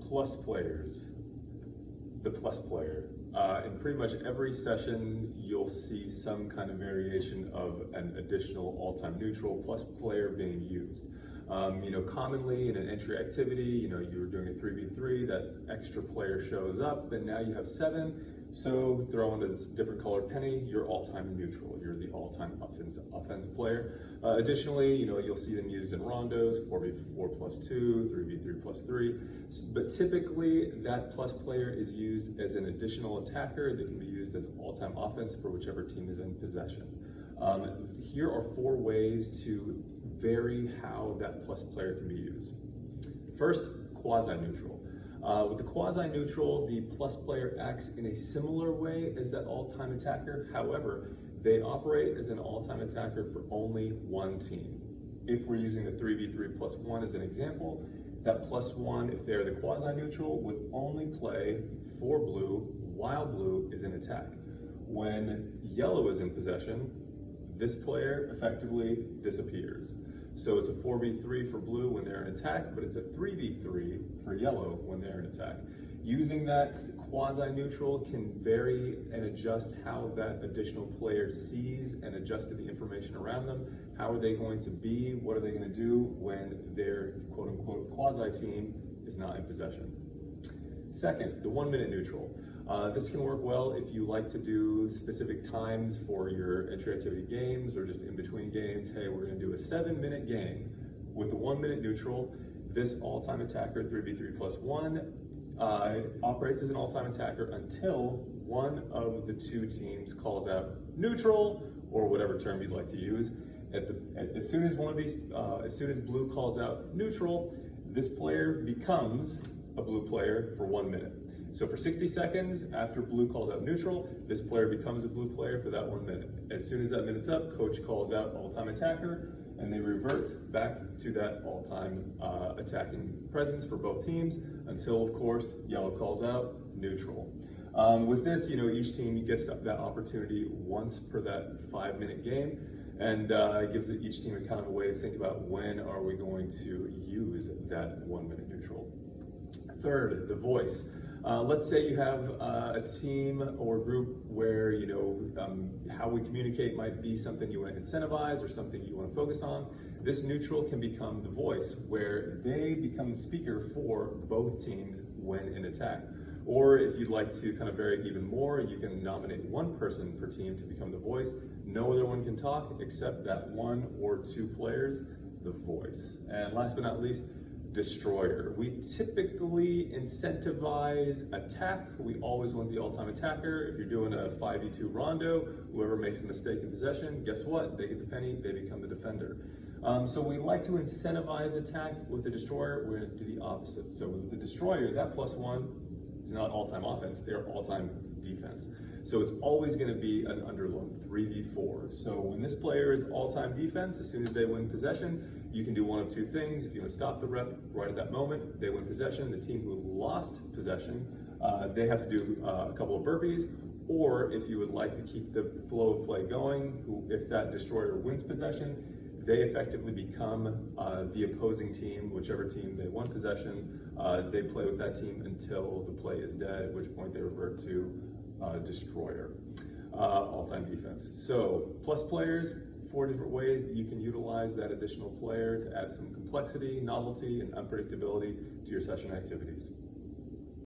Plus players, the plus player. In pretty much every session, you'll see some kind of variation of an additional all-time neutral plus player being used. Commonly in an entry activity, you were doing a 3v3, that extra player shows up, and now you have 7. So throw in this different colored penny, you're all-time neutral. You're the all-time offensive player. Additionally, you'll see them used in rondos, 4v4 plus 2, 3v3 plus 3. But typically, that plus player is used as an additional attacker that can be used as all-time offense for whichever team is in possession. Here are 4 ways to vary how that plus player can be used. First, quasi-neutral. With the quasi-neutral, the plus player acts in a similar way as that all-time attacker. However, they operate as an all-time attacker for only one team. If we're using the 3v3 plus 1 as an example, that plus 1, if they're the quasi-neutral, would only play for blue while blue is in attack. When yellow is in possession, this player effectively disappears. So it's a 4v3 for blue when they're in attack, but it's a 3v3 for yellow when they're in attack. Using that quasi-neutral can vary and adjust how that additional player sees and adjust to the information around them. How are they going to be? What are they going to do when their quote-unquote quasi-team is not in possession? Second, the 1-minute neutral. This can work well if you like to do specific times for your entry activity games or just in between games. Hey, we're going to do a 7-minute game with the 1-minute neutral. This all-time attacker, 3v3 plus 1, operates as an all-time attacker until one of the 2 teams calls out neutral, or whatever term you'd like to use. As soon as blue calls out neutral, this player becomes a blue player for 1 minute. So for 60 seconds after blue calls out neutral, this player becomes a blue player for that 1 minute. As soon as that minute's up, coach calls out all-time attacker, and they revert back to that all-time attacking presence for both teams until, of course, yellow calls out neutral. With this, each team gets that opportunity once per that 5-minute game, and it gives each team a kind of a way to think about when are we going to use that 1-minute neutral. Third, the voice. Let's say you have a team or group where how we communicate might be something you want to incentivize or something you want to focus on. This neutral can become the voice, where they become the speaker for both teams when in attack. Or if you'd like to kind of vary it even more, you can nominate 1 person per team to become the voice. No other one can talk except that 1 or 2 players, the voice. And last but not least, destroyer. We typically incentivize attack. We always want the all-time attacker. If you're doing a 5v2 rondo, whoever makes a mistake in possession, guess what? They get the penny, they become the defender. So we like to incentivize attack. With the destroyer, we're going to do the opposite. So with the destroyer, that plus 1 is not all-time offense, they're all-time defense. So it's always going to be an underload, 3v4. So when this player is all-time defense, as soon as they win possession, you can do one of 2 things. If you want to stop the rep right at that moment, they win possession. The team who lost possession, they have to do a couple of burpees. Or if you would like to keep the flow of play going, if that destroyer wins possession, they effectively become the opposing team, whichever team they won possession. They play with that team until the play is dead, at which point they revert to destroyer, all-time defense. So plus players, 4 different ways that you can utilize that additional player to add some complexity, novelty, and unpredictability to your session activities.